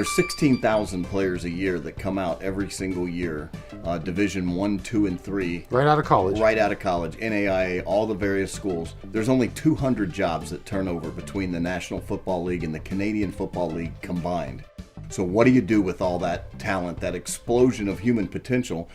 There's 16,000 players a year that come out every single year, Division 1, 2, and 3. Right out of college. Right out of college, NAIA, all the various schools. There's only 200 jobs that turn over between the National Football League and the Canadian Football League combined. So what do you do with all that talent, that explosion of human potential?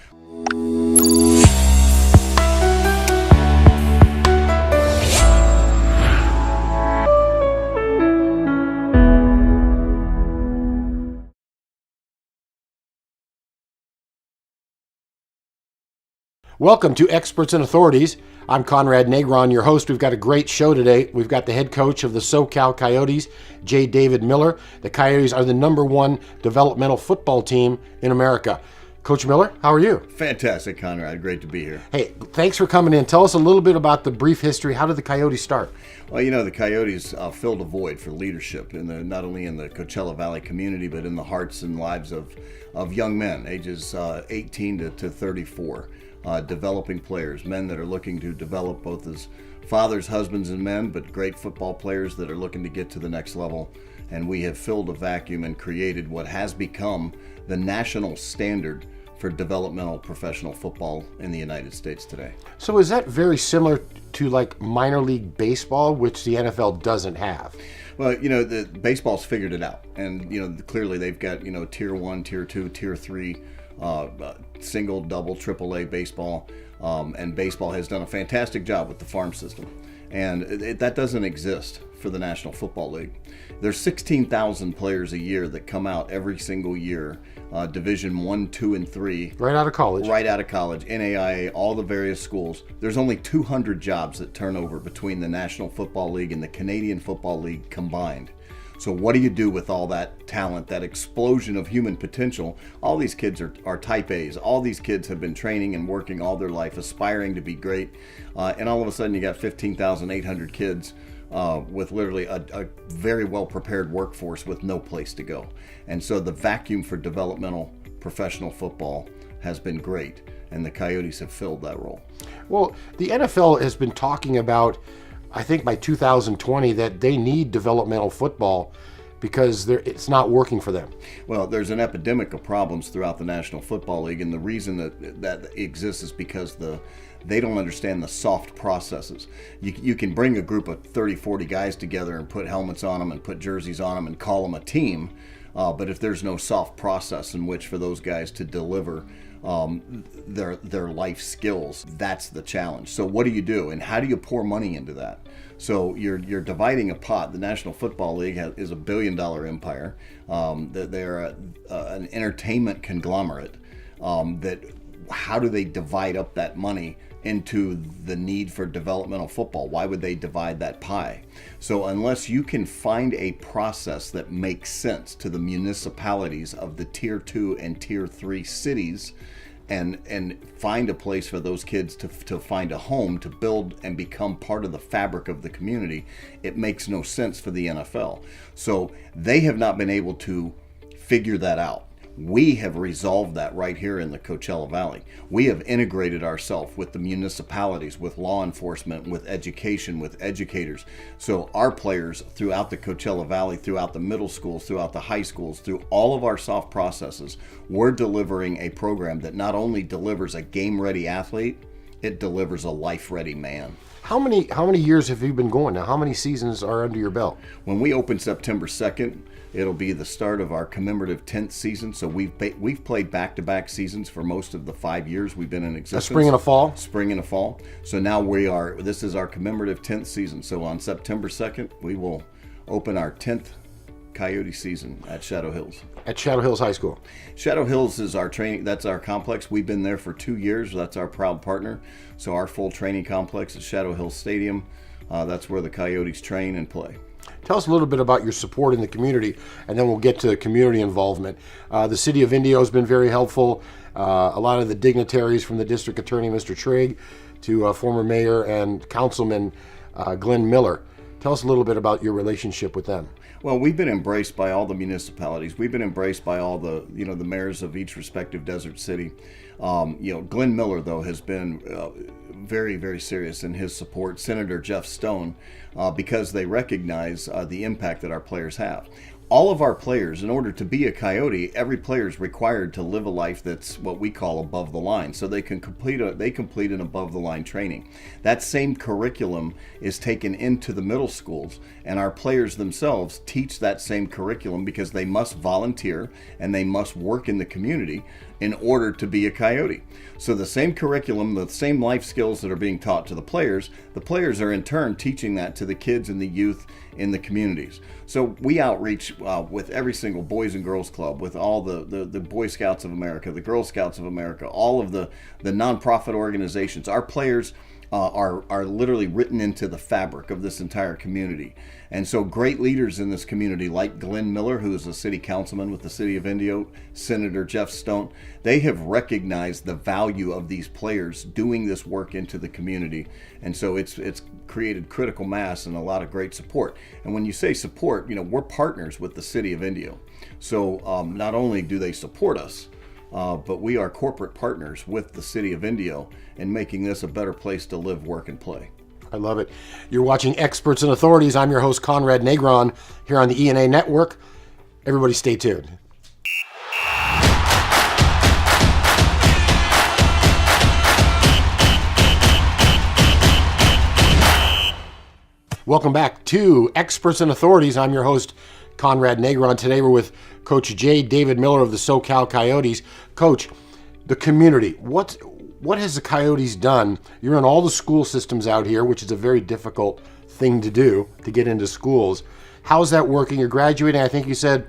Welcome to Experts and Authorities. I'm Conrad Negron, your host. We've got a great show today. We've got the head coach of the SoCal Coyotes, J. David Miller. The Coyotes are the #1 developmental football team in America. Coach Miller, how are you? Fantastic, Conrad. Great to be here. Hey, thanks for coming in. Tell us a little bit about the brief history. How did the Coyotes start? Well, the Coyotes filled a void for leadership, not only in the Coachella Valley community, but in the hearts and lives of young men, ages 18 to 34. Developing players, men that are looking to develop both as fathers, husbands, and men, but great football players that are looking to get to the next level. And we have filled a vacuum and created what has become the national standard for developmental professional football in the United States today. So is that very similar to like minor league baseball, which the NFL doesn't have? Well, the baseball's figured it out. And, clearly they've got, tier 1, tier 2, tier 3, single, double, triple A baseball, and baseball has done a fantastic job with the farm system, and that doesn't exist for the National Football League. There's 16,000 players a year that come out every single year, Division 1, 2, and 3. Right out of college. Right out of college, NAIA, all the various schools. There's only 200 jobs that turn over between the National Football League and the Canadian Football League combined. So what do you do with all that talent, that explosion of human potential? All these kids are type A's. All these kids have been training and working all their life, aspiring to be great. And all of a sudden you got 15,800 kids with literally a very well-prepared workforce with no place to go. And so the vacuum for developmental professional football has been great, and the Coyotes have filled that role. Well, the NFL has been talking about, I think by 2020, that they need developmental football because it's not working for them. Well, there's an epidemic of problems throughout the National Football League, and the reason that exists is because they don't understand the soft processes. You can bring a group of 30, 40 guys together and put helmets on them and put jerseys on them and call them a team, but if there's no soft process in which for those guys to deliver their life skills, that's the challenge. So what do you do, and how do you pour money into that? So you're dividing a pot. The National Football League is a $1 billion empire. They're an entertainment conglomerate. How do they divide up that money into the need for developmental football? Why would they divide that pie? So unless you can find a process that makes sense to the municipalities of the tier 2 and tier 3 cities, and find a place for those kids to find a home, to build and become part of the fabric of the community, it makes no sense for the NFL. So they have not been able to figure that out. We have resolved that right here in the Coachella Valley. We have integrated ourselves with the municipalities, with law enforcement, with education, with educators. So our players throughout the Coachella Valley, throughout the middle schools, throughout the high schools, through all of our soft processes, we're delivering a program that not only delivers a game-ready athlete, it delivers a life-ready man. How many years have you been going now? How many seasons are under your belt? When we open September 2nd, it'll be the start of our commemorative 10th season. So we've played back-to-back seasons for most of the 5 years we've been in existence. A spring and a fall? Spring and a fall. So now this is our commemorative 10th season. So on September 2nd, we will open our 10th Coyote season at Shadow Hills. At Shadow Hills High School. Shadow Hills is our training, that's our complex. We've been there for 2 years. That's our proud partner. So our full training complex is Shadow Hills Stadium. That's where the Coyotes train and play. Tell us a little bit about your support in the community, and then we'll get to community involvement. The City of Indio has been very helpful. A lot of the dignitaries, from the District Attorney, Mr. Trigg, to former Mayor and Councilman Glenn Miller. Tell us a little bit about your relationship with them. Well, we've been embraced by all the municipalities. We've been embraced by all the mayors of each respective desert city. Glenn Miller, though, has been very, very serious in his support, Senator Jeff Stone, because they recognize the impact that our players have. All of our players, in order to be a Coyote, every player is required to live a life that's what we call above the line, so they can complete an above the line training. That same curriculum is taken into the middle schools, and our players themselves teach that same curriculum because they must volunteer and they must work in the community in order to be a Coyote. So the same curriculum, the same life skills that are being taught to the players are in turn teaching that to the kids and the youth in the communities. So we outreach with every single Boys and Girls Club, with all the Boy Scouts of America, the Girl Scouts of America, all of the nonprofit organizations. Our players are literally written into the fabric of this entire community. And so great leaders in this community like Glenn Miller, who is a city councilman with the city of Indio, Senator Jeff Stone, they have recognized the value of these players doing this work into the community. And so it's created critical mass and a lot of great support. And when you say support, we're partners with the city of Indio. So not only do they support us, but we are corporate partners with the city of Indio in making this a better place to live, work, and play. I love it. You're watching Experts and Authorities. I'm your host, Conrad Negron, here on the ENA Network. Everybody stay tuned. Welcome back to Experts and Authorities. I'm your host, Conrad Negron. Today we're with Coach J. David Miller of the SoCal Coyotes. Coach, the community, what has the Coyotes done? You're in all the school systems out here, which is a very difficult thing to do, to get into schools. How's that working? You're graduating, I think you said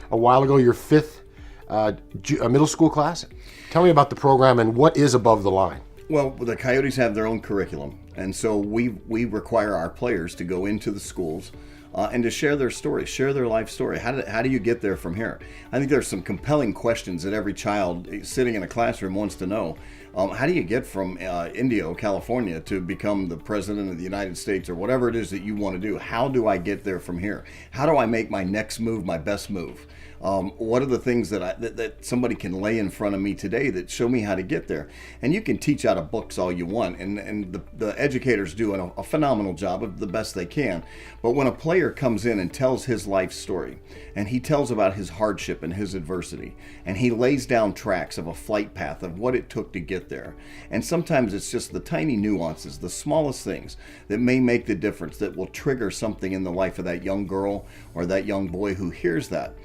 a while ago, your fifth middle school class. Tell me about the program and what is above the line. Well, the Coyotes have their own curriculum, and so we require our players to go into the schools and to share their story, share their life story. How do you get there from here? I think there's some compelling questions that every child sitting in a classroom wants to know. How do you get from Indio, California, to become the president of the United States, or whatever it is that you want to do? How do I get there from here? How do I make my next move my best move? What are the things that somebody can lay in front of me today that show me how to get there? And you can teach out of books all you want, and the educators do a phenomenal job of the best they can. But when a player comes in and tells his life story, and he tells about his hardship and his adversity, and he lays down tracks of a flight path of what it took to get there, and sometimes it's just the tiny nuances, the smallest things that may make the difference, that will trigger something in the life of that young girl or that young boy who hears that.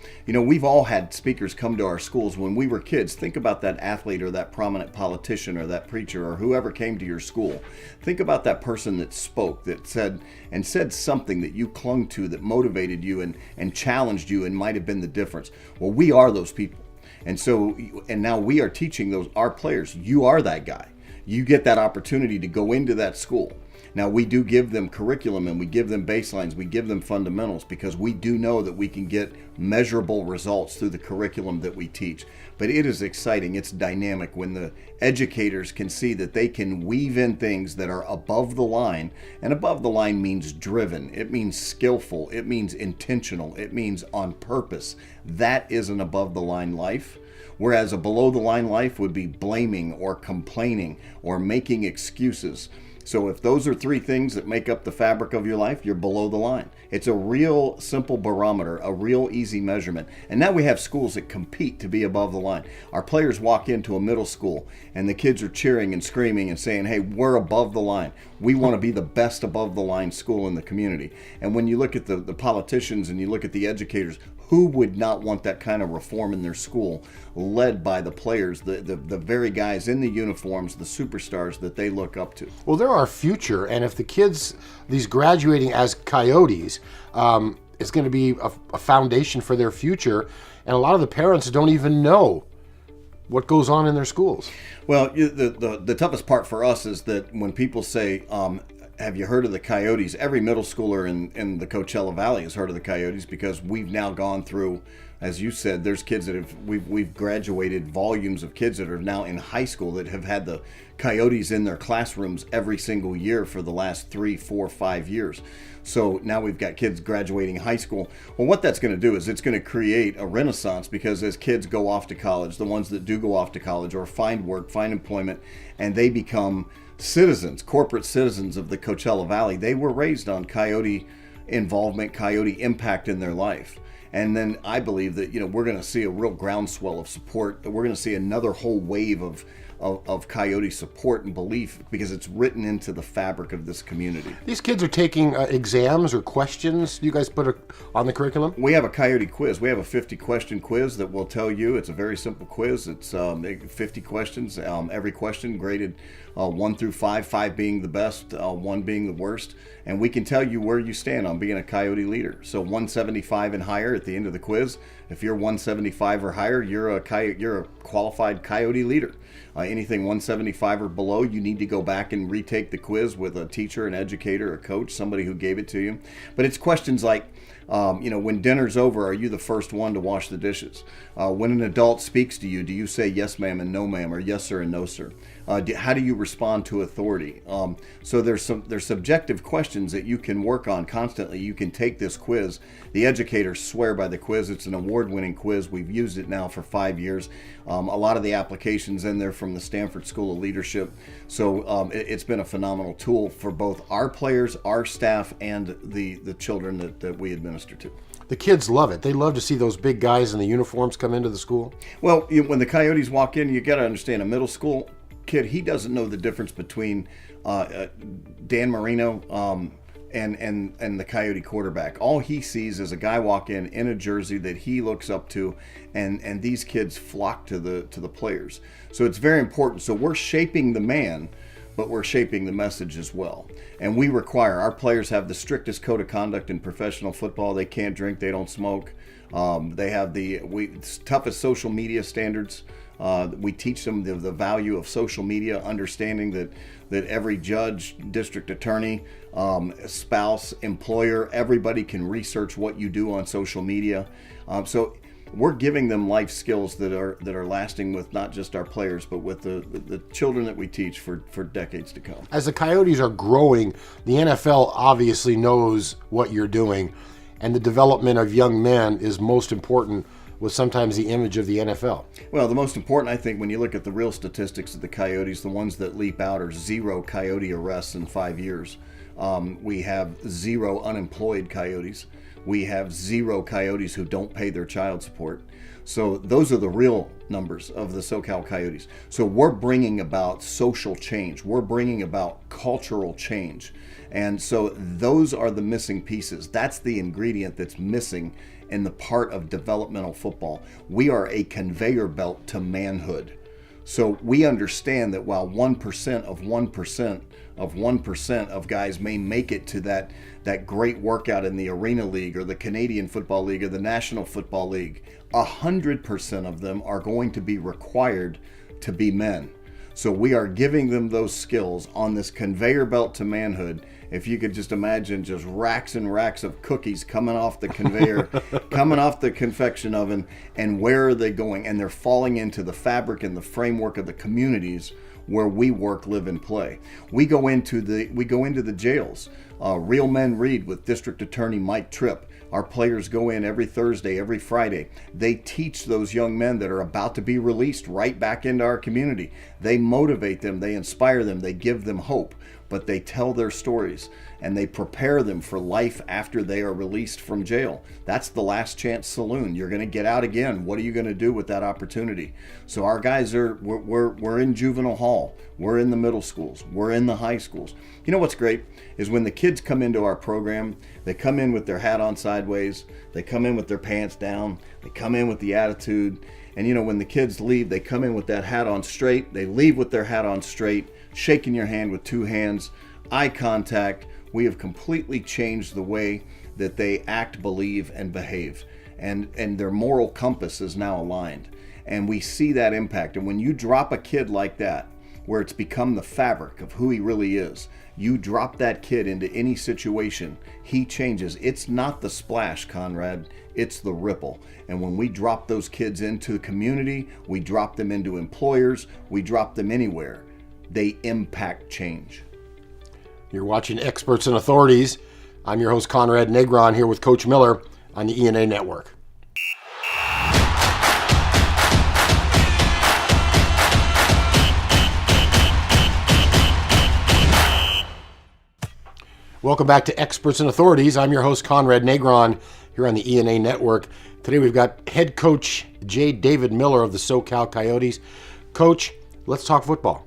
We've all had speakers come to our schools when we were kids. Think about that athlete or that prominent politician or that preacher or whoever came to your school. Think about that person that spoke, that said something that you clung to, that motivated you and challenged you and might have been the difference. Well, we are those people. And now we are teaching our players, you are that guy. You get that opportunity to go into that school. Now, we do give them curriculum and we give them baselines, we give them fundamentals, because we do know that we can get measurable results through the curriculum that we teach. But it is exciting, it's dynamic when the educators can see that they can weave in things that are above the line. And above the line means driven, it means skillful, it means intentional, it means on purpose. That is an above the line life. Whereas a below the line life would be blaming or complaining or making excuses. So if those are three things that make up the fabric of your life, you're below the line. It's a real simple barometer, a real easy measurement. And now we have schools that compete to be above the line. Our players walk into a middle school and the kids are cheering and screaming and saying, hey, we're above the line. We want to be the best above the line school in the community. And when you look at the politicians and you look at the educators, who would not want that kind of reform in their school, led by the players, the very guys in the uniforms, the superstars that they look up to? Well, they're our future, and if the kids, these graduating as Coyotes, is going to be a foundation for their future, and a lot of the parents don't even know what goes on in their schools. Well, the toughest part for us is that when people say, have you heard of the Coyotes? Every middle schooler in the Coachella Valley has heard of the Coyotes, because we've now gone through, as you said, there's kids that we've graduated volumes of kids that are now in high school that have had the Coyotes in their classrooms every single year for the last 3, 4, 5 years. So now we've got kids graduating high school. Well, what that's going to do is it's going to create a renaissance, because as kids go off to college, the ones that do go off to college or find work, find employment, and they become citizens, corporate citizens of the Coachella Valley, they were raised on Coyote involvement, Coyote impact in their life. And then I believe that, we're going to see a real groundswell of support. We're going to see another whole wave of Coyote support and belief, because it's written into the fabric of this community. These kids are taking exams or questions. You guys put on the curriculum? We have a Coyote quiz. We have a 50-question quiz that will tell you. It's a very simple quiz. It's 50 questions. Every question graded 1 through 5, 5 being the best, 1 being the worst. And we can tell you where you stand on being a Coyote leader. So 175 and higher at the end of the quiz. If you're 175 or higher, you're a qualified Coyote leader. Anything 175 or below, you need to go back and retake the quiz with a teacher, an educator, a coach, somebody who gave it to you. But it's questions like, when dinner's over, are you the first one to wash the dishes? When an adult speaks to you, do you say yes ma'am and no ma'am, or yes sir and no sir? How do you respond to authority? So there's subjective questions that you can work on constantly. You can take this quiz. The educators swear by the quiz. It's an award-winning quiz. We've used it now for 5 years. A lot of the applications in there from the Stanford School of Leadership. So it's been a phenomenal tool for both our players, our staff, and the children that we administer to. The kids love it. They love to see those big guys in the uniforms come into the school. Well, when the Coyotes walk in, you got to understand, a middle school kid, he doesn't know the difference between Dan Marino and the Coyote quarterback. All he sees is a guy walk in a jersey that he looks up to, and these kids flock to the players. So it's very important. So we're shaping the man, but we're shaping the message as well. And we require, our players have the strictest code of conduct in professional football. They can't drink, they don't smoke. They have the toughest social media standards. We teach them the value of social media, understanding that every judge, district attorney, spouse, employer, everybody can research what you do on social media. So we're giving them life skills that are lasting with not just our players, but with the children that we teach for decades to come. As the Coyotes are growing, the NFL obviously knows what you're doing, and the development of young men is most important with sometimes the image of the NFL. Well, the most important, I think, when you look at the real statistics of the Coyotes, the ones that leap out are 0 Coyote arrests in 5 years. We have 0 unemployed Coyotes. We have 0 Coyotes who don't pay their child support. So those are the real numbers of the SoCal Coyotes. So we're bringing about social change. We're bringing about cultural change. And so those are the missing pieces. That's the ingredient that's missing in the part of developmental football. We are a conveyor belt to manhood. So we understand that while 1% of 1% of 1% of guys may make it to that great workout in the Arena League or the Canadian Football League or the National Football League, 100% of them are going to be required to be men. So we are giving them those skills on this conveyor belt to manhood. If you could just imagine just racks and racks of cookies coming off the conveyor, coming off the confection oven, and where are they going? And they're falling into the fabric and the framework of the communities where we work, live, and play. We go into the jails. Real Men Read with District Attorney Mike Tripp. Our players go in every Thursday, every Friday. They teach those young men that are about to be released right back into our community. They motivate them, they inspire them, they give them hope, but they tell their stories and they prepare them for life after they are released from jail. That's the last chance saloon. You're going to get out again. What are you going to do with that opportunity? So our guys we're in juvenile hall. We're in the middle schools. We're in the high schools. You know what's great is when the kids come into our program, they come in with their hat on sideways. They come in with their pants down. They come in with the attitude. And when the kids leave, they come in with that hat on straight. They leave with their hat on straight, shaking your hand with 2 hands, eye contact. We have completely changed the way that they act, believe, and behave. And their moral compass is now aligned. And we see that impact. And when you drop a kid like that, where it's become the fabric of who he really is, you drop that kid into any situation, he changes. It's not the splash, Conrad, it's the ripple. And when we drop those kids into the community, we drop them into employers, we drop them anywhere, they impact change. You're watching Experts and Authorities. I'm your host, Conrad Negron, here with Coach Miller on the ENA Network. Welcome back to Experts and Authorities. I'm your host, Conrad Negron, here on the ENA Network. Today we've got head coach J. David Miller of the SoCal Coyotes. Coach, let's talk football.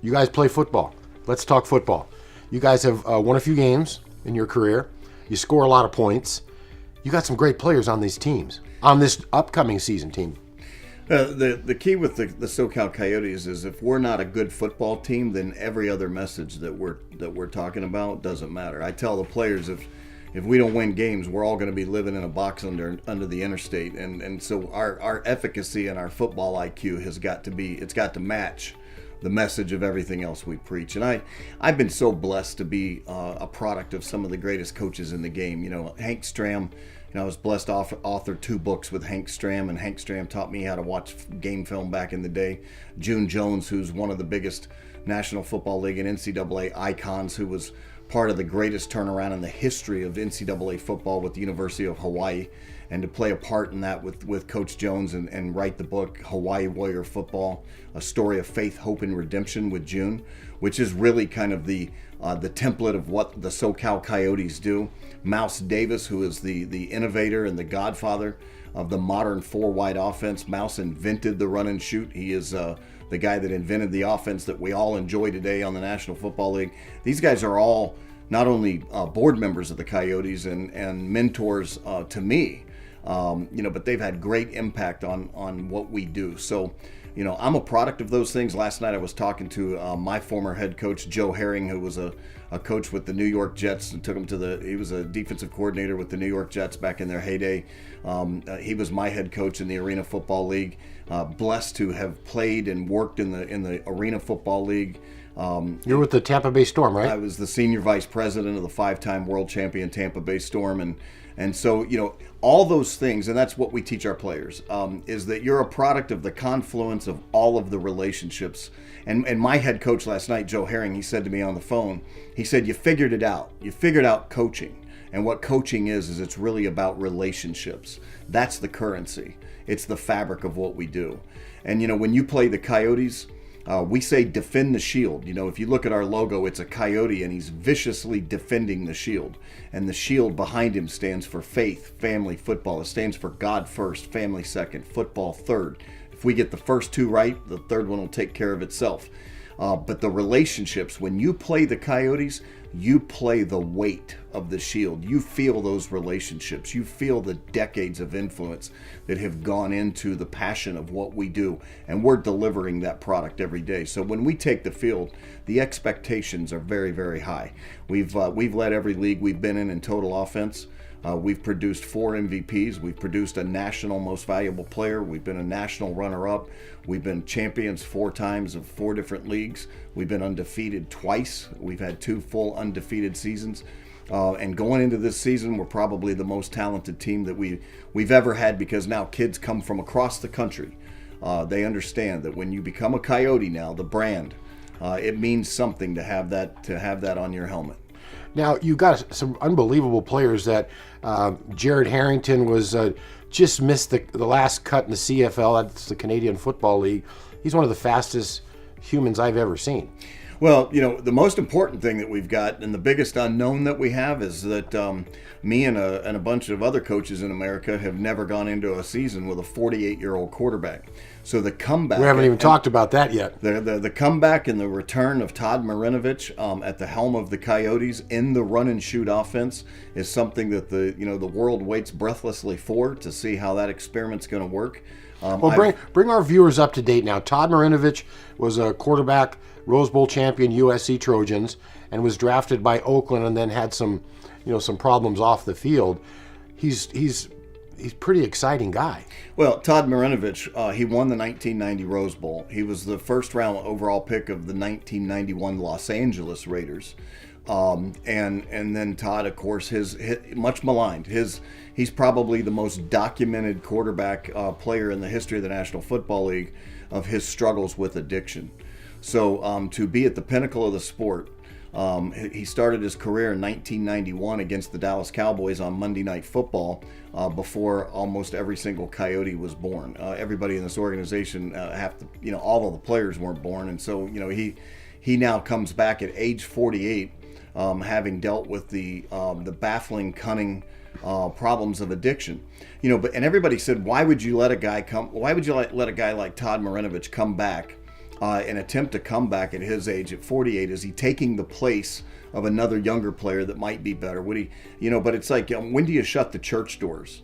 You guys play football. Let's talk football. You guys have won a few games in your career. You score a lot of points. You got some great players on these teams, on this upcoming season team. The key with the SoCal Coyotes is if we're not a good football team, then every other message that we're talking about doesn't matter. I tell the players if we don't win games, we're all going to be living in a box under the interstate, and so our efficacy and our football IQ has got to match the message of everything else we preach. And I've been so blessed to be a product of some of the greatest coaches in the game. You know, Hank Stram. I was blessed to author 2 books with Hank Stram, and Hank Stram taught me how to watch game film back in the day. June Jones, who's one of the biggest National Football League and NCAA icons, who was part of the greatest turnaround in the history of NCAA football with the University of Hawaii, and to play a part in that with Coach Jones and write the book Hawaii Warrior Football, a story of faith, hope, and redemption with June, which is really kind of the template of what the SoCal Coyotes do. Mouse Davis, who is the innovator and the godfather of the modern 4-wide offense. Mouse invented the run and shoot. He is the guy that invented the offense that we all enjoy today on the National Football League. These guys are all not only board members of the Coyotes and mentors to me, but they've had great impact on what we do. So, I'm a product of those things. Last night I was talking to my former head coach, Joe Herring, who was a coach with the New York Jets, and took him he was a defensive coordinator with the New York Jets back in their heyday. He was my head coach in the Arena Football League. Blessed to have played and worked in the Arena Football League. You're with the Tampa Bay Storm, right? I was the senior vice president of the 5-time world champion Tampa Bay Storm, and so all those things, and that's what we teach our players, is that you're a product of the confluence of all of the relationships. And my head coach last night, Joe Herring, he said to me on the phone, he said, you figured it out. You figured out coaching. And what coaching is it's really about relationships. That's the currency. It's the fabric of what we do. And when you play the Coyotes, we say defend the shield. If you look at our logo, it's a coyote and he's viciously defending the shield. And the shield behind him stands for faith, family, football. It stands for God first, family second, football third. If we get the first 2 right, the third one will take care of itself. But the relationships, when you play the Coyotes, you play the weight of the shield. You feel those relationships. You feel the decades of influence that have gone into the passion of what we do. And we're delivering that product every day. So when we take the field, the expectations are very, very high. We've led every league we've been in total offense. We've produced 4 MVPs. We've produced a national most valuable player. We've been a national runner-up. We've been champions 4 times of 4 different leagues. We've been undefeated twice. We've had 2 full undefeated seasons. And going into this season, we're probably the most talented team that we've ever had, because now kids come from across the country. They understand that when you become a Coyote now, the brand, it means something to have that on your helmet. Now, you got some unbelievable players that Jared Harrington was just missed the last cut in the CFL. That's the Canadian Football League. He's one of the fastest humans I've ever seen. Well, the most important thing that we've got and the biggest unknown that we have is that me and a bunch of other coaches in America have never gone into a season with a 48-year-old quarterback. So the comeback... We haven't even talked about that yet. The comeback and the return of Todd Marinovich at the helm of the Coyotes in the run-and-shoot offense is something that the world waits breathlessly for, to see how that experiment's going to work. Bring our viewers up to date now. Todd Marinovich was a quarterback, Rose Bowl champion USC Trojans, and was drafted by Oakland, and then had some problems off the field. He's pretty exciting guy. Well, Todd Marinovich, he won the 1990 Rose Bowl. He was the first round overall pick of the 1991 Los Angeles Raiders. And then Todd, of course, his much maligned. He's probably the most documented quarterback player in the history of the National Football League, of his struggles with addiction. So to be at the pinnacle of the sport, he started his career in 1991 against the Dallas Cowboys on Monday Night Football, before almost every single Coyote was born. Everybody in this organization, all of the players weren't born, and so he now comes back at age 48 having dealt with the baffling, cunning problems of addiction. But everybody said, why would you let a guy let a guy like Todd Marinovich come back and attempt to come back at his age at 48? Is he taking the place of another younger player that might be better? Would he, but it's like, when do you shut the church doors?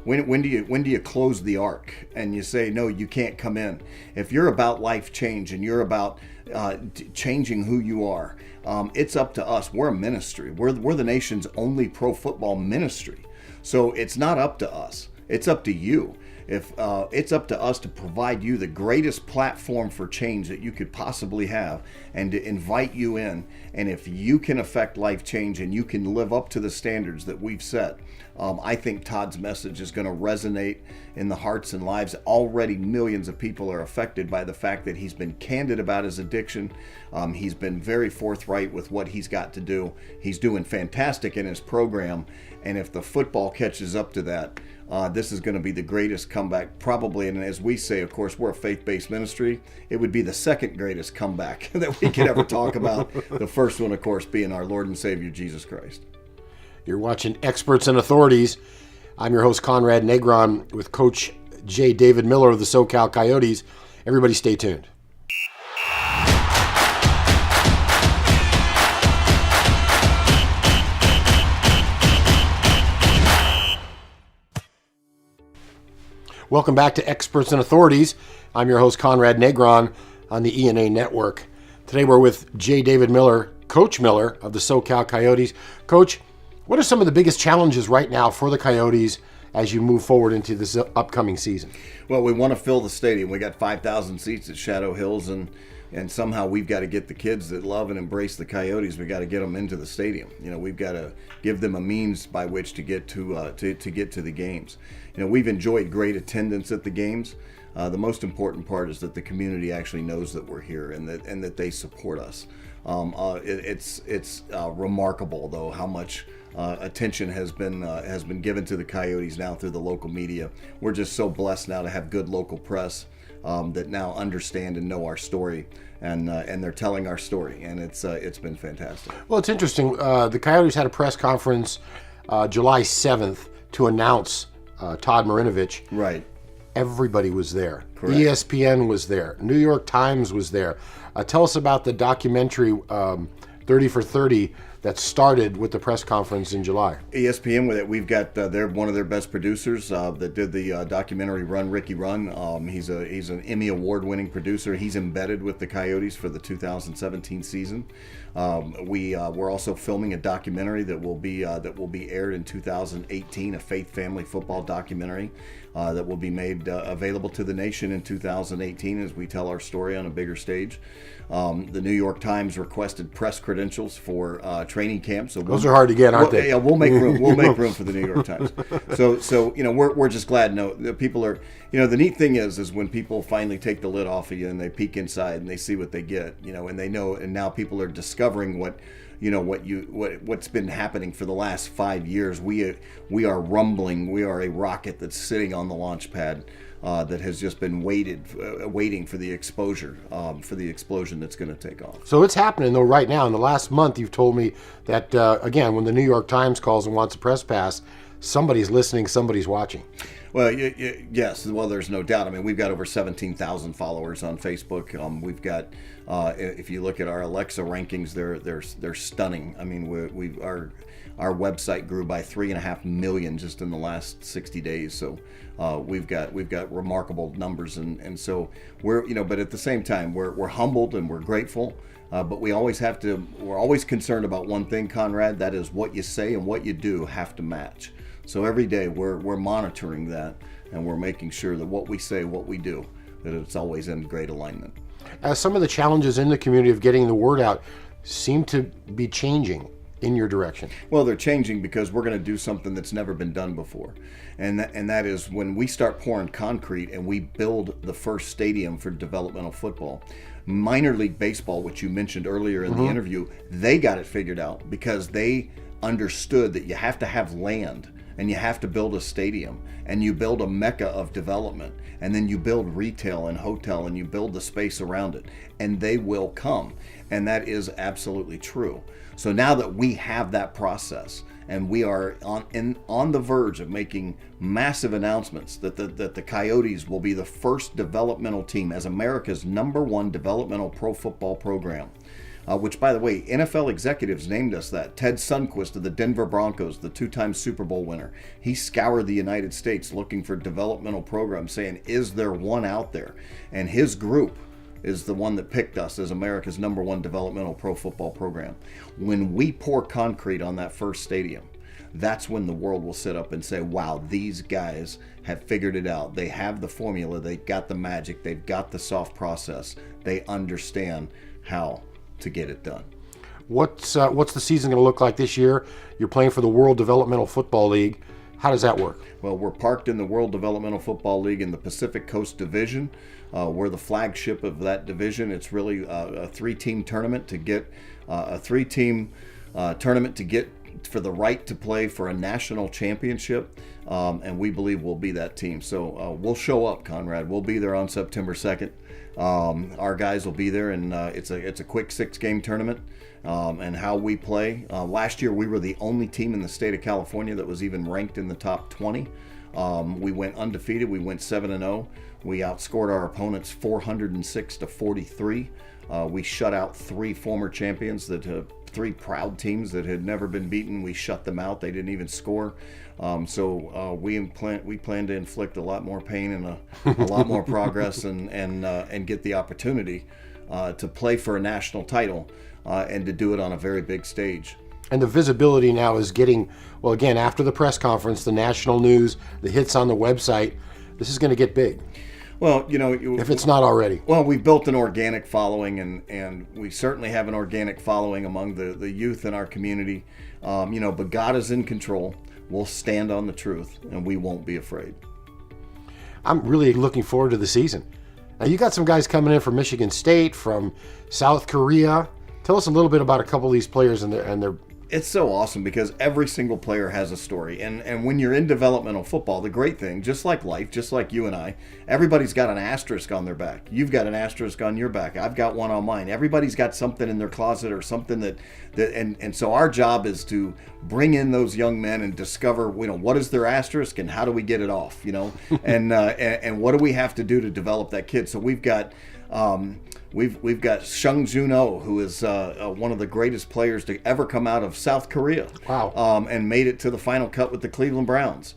When do you close the ark and you say, no, you can't come in? If you're about life change and you're about changing who you are, it's up to us. We're a ministry. We're the nation's only pro football ministry. So it's not up to us. It's up to you. If it's up to us to provide you the greatest platform for change that you could possibly have, and to invite you in, and if you can affect life change and you can live up to the standards that we've set, I think Todd's message is going to resonate in the hearts and lives. Already millions of people are affected by the fact that he's been candid about his addiction. He's been very forthright with what he's got to do. He's doing fantastic in his program, and if the football catches up to that, this is going to be the greatest comeback, probably. And as we say, of course, we're a faith-based ministry. It would be the second greatest comeback that we could ever talk about. The first one, of course, being our Lord and Savior, Jesus Christ. You're watching Experts and Authorities. I'm your host, Conrad Negron, with Coach J. David Miller of the SoCal Coyotes. Everybody stay tuned. Welcome back to Experts and Authorities. I'm your host, Conrad Negron, on the ENA Network. Today we're with J. David Miller, Coach Miller of the SoCal Coyotes. Coach, what are some of the biggest challenges right now for the Coyotes as you move forward into this upcoming season? Well, we want to fill the stadium. We got 5,000 seats at Shadow Hills, and somehow we've got to get the kids that love and embrace the Coyotes. We got to get them into the stadium. We've got to give them a means by which to get to get to the games. We've enjoyed great attendance at the games. The most important part is that the community actually knows that we're here and that they support us. It's remarkable, though, how much attention has been given to the Coyotes now through the local media. We're just so blessed now to have good local press that now understand and know our story, and they're telling our story, and it's been fantastic. Well, it's interesting. The Coyotes had a press conference July 7th to announce Todd Marinovich. Right. Everybody was there. Correct. ESPN was there. New York Times was there. Tell us about the documentary 30 for 30 that started with the press conference in July. ESPN, with it, we've got they're one of their best producers that did the documentary Run Ricky Run. He's an Emmy award-winning producer. He's embedded with the Coyotes for the 2017 season. We're also filming a documentary that will be aired in 2018, a faith family football documentary that will be made available to the nation in 2018 as we tell our story on a bigger stage. The New York Times requested press credentials for training camp, so those are hard to get, aren't they? Yeah, we'll make room. We'll make room for the New York Times. So we're just glad. No, the people are. The neat thing is when people finally take the lid off of you and they peek inside and they see what they get. And they know, and now people are discovering what's been happening for the last 5 years. We are rumbling. We are a rocket that's sitting on the launch pad that has just been waiting for the exposure, for the explosion that's going to take off. So it's happening though right now. In the last month, you've told me that again, when the New York Times calls and wants a press pass, somebody's listening, somebody's watching. Well, yes. Well, there's no doubt. I mean, we've got over 17,000 followers on Facebook. We've got, if you look at our Alexa rankings, they're stunning. I mean, our website grew by 3.5 million just in the last 60 days. So we've got remarkable numbers, and so we're but at the same time we're humbled and we're grateful. But we're always concerned about one thing, Conrad. That is what you say and what you do have to match. So every day we're monitoring that, and we're making sure that what we say, what we do, that it's always in great alignment. Some of the challenges in the community of getting the word out seem to be changing in your direction. Well, they're changing because we're going to do something that's never been done before. And that is when we start pouring concrete and we build the first stadium for developmental football. Minor League Baseball, which you mentioned earlier in the interview, they got it figured out because they understood that you have to have land and you have to build a stadium, and you build a mecca of development, and then you build retail and hotel, and you build the space around it, and they will come. And that is absolutely true. So now that we have that process, and we are on the verge of making massive announcements that the Coyotes will be the first developmental team as America's #1 developmental pro football program. Which, by the way, NFL executives named us that. Ted Sundquist of the Denver Broncos, the 2-time Super Bowl winner, he scoured the United States looking for developmental programs, saying, is there one out there? And his group is the one that picked us as America's #1 developmental pro football program. When we pour concrete on that first stadium, that's when the world will sit up and say, wow, these guys have figured it out. They have the formula. They've got the magic. They've got the soft process. They understand how to get it done. What's the season going to look like this year? You're playing for the World Developmental Football League. How does that work? Well, we're parked in the World Developmental Football League in the Pacific Coast Division. We're the flagship of that division. It's really a three-team tournament to get for the right to play for a national championship, and we believe we'll be that team. So we'll show up, Conrad. We'll be there on September 2nd. Our guys will be there, and it's a quick 6-game tournament. And how we play. Last year, we were the only team in the state of California that was even ranked in the top 20. We went undefeated. We went 7-0. We outscored our opponents 406-43. We shut out 3 former champions, 3 proud teams that had never been beaten. We shut them out. They didn't even score. So we plan to inflict a lot more pain and a lot more progress and get the opportunity to play for a national title and to do it on a very big stage. And the visibility now is getting, well, again, after the press conference, the national news, the hits on the website, this is going to get big. Well, if it's not already. Well, we've built an organic following, and we certainly have an organic following among the youth in our community. But God is in control. We'll stand on the truth, and we won't be afraid. I'm really looking forward to the season. Now, you got some guys coming in from Michigan State, from South Korea. Tell us a little bit about a couple of these players and their. It's so awesome because every single player has a story. And when you're in developmental football, the great thing, just like life, just like you and I, everybody's got an asterisk on their back. You've got an asterisk on your back. I've got one on mine. Everybody's got something in their closet or something and so our job is to bring in those young men and discover, what is their asterisk and how do we get it off, and what do we have to do to develop that kid. So we've got We've got Sung Jun Oh, who is one of the greatest players to ever come out of South Korea. Wow. And made it to the final cut with the Cleveland Browns.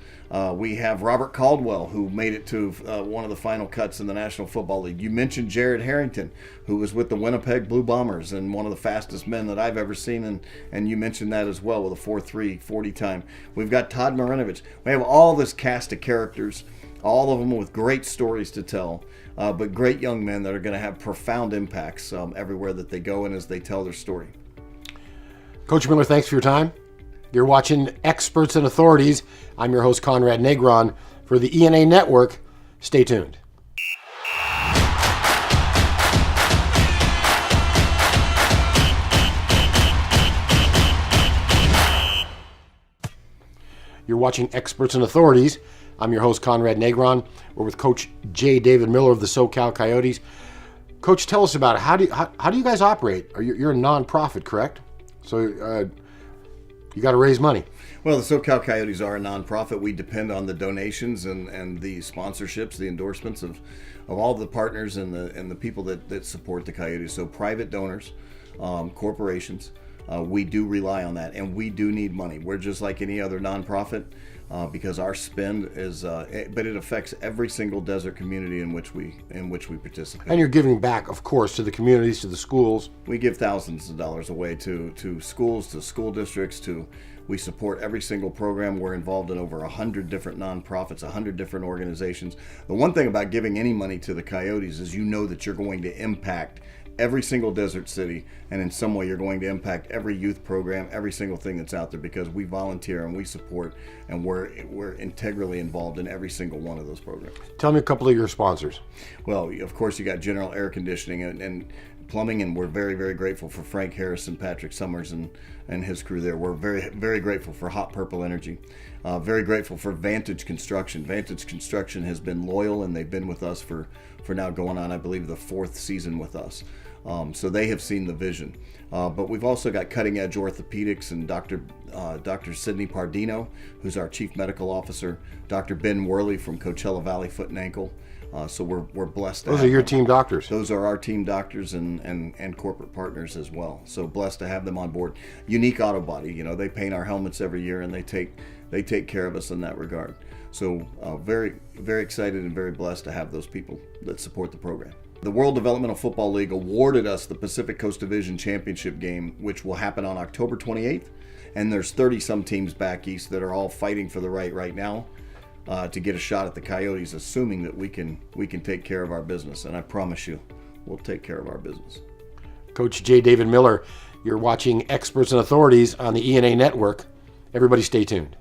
We have Robert Caldwell, who made it to one of the final cuts in the National Football League. You mentioned Jared Harrington, who was with the Winnipeg Blue Bombers and one of the fastest men that I've ever seen. And you mentioned that as well with a 4.3 40 time. We've got Todd Marinovich. We have all this cast of characters, all of them with great stories to tell. But great young men that are going to have profound impacts everywhere that they go and as they tell their story. Coach Miller, thanks for your time. You're watching Experts and Authorities. I'm your host, Conrad Negron. For the ENA Network, stay tuned. You're watching Experts and Authorities. I'm your host, Conrad Negron. We're with Coach J. David Miller of the SoCal Coyotes. Coach, tell us about it. How do you guys operate? You're a nonprofit, correct? So you got to raise money. Well, the SoCal Coyotes are a nonprofit. We depend on the donations and the sponsorships, the endorsements of all the partners and the people that support the Coyotes. So private donors, corporations, we do rely on that, and we do need money. We're just like any other nonprofit. Because our spend is, but it affects every single desert community in which we participate. And you're giving back, of course, to the communities, to the schools. We give thousands of dollars away to schools, to school districts. We support every single program. We're involved in over 100 different nonprofits, 100 different organizations. The one thing about giving any money to the Coyotes is that you're going to impact every single desert city, and in some way you're going to impact every youth program, every single thing that's out there, because we volunteer and we support, and we're integrally involved in every single one of those programs. Tell me a couple of your sponsors. Well, of course, you got General Air Conditioning, and plumbing, and we're very, very grateful for Frank Harris and Patrick Summers and his crew there. We're very, very grateful for Hot Purple Energy. Very grateful for Vantage Construction. Vantage Construction has been loyal, and they've been with us for now going on, I believe, the 4th season with us. So they have seen the vision. But we've also got Cutting Edge Orthopedics and Dr. Sidney Pardino, who's our Chief Medical Officer, Dr. Ben Worley from Coachella Valley Foot and Ankle. So we're blessed to Those have are your them. team doctors. Those are our team doctors and corporate partners as well. So blessed to have them on board. Unique Auto Body, they paint our helmets every year, and they take care of us in that regard. So very, very excited and very blessed to have those people that support the program. The World Developmental Football League awarded us the Pacific Coast Division Championship game, which will happen on October 28th. And there's 30-some teams back east that are all fighting for the right now to get a shot at the Coyotes, assuming that we can take care of our business. And I promise you, we'll take care of our business. Coach J. David Miller, you're watching Experts and Authorities on the ENA Network. Everybody stay tuned.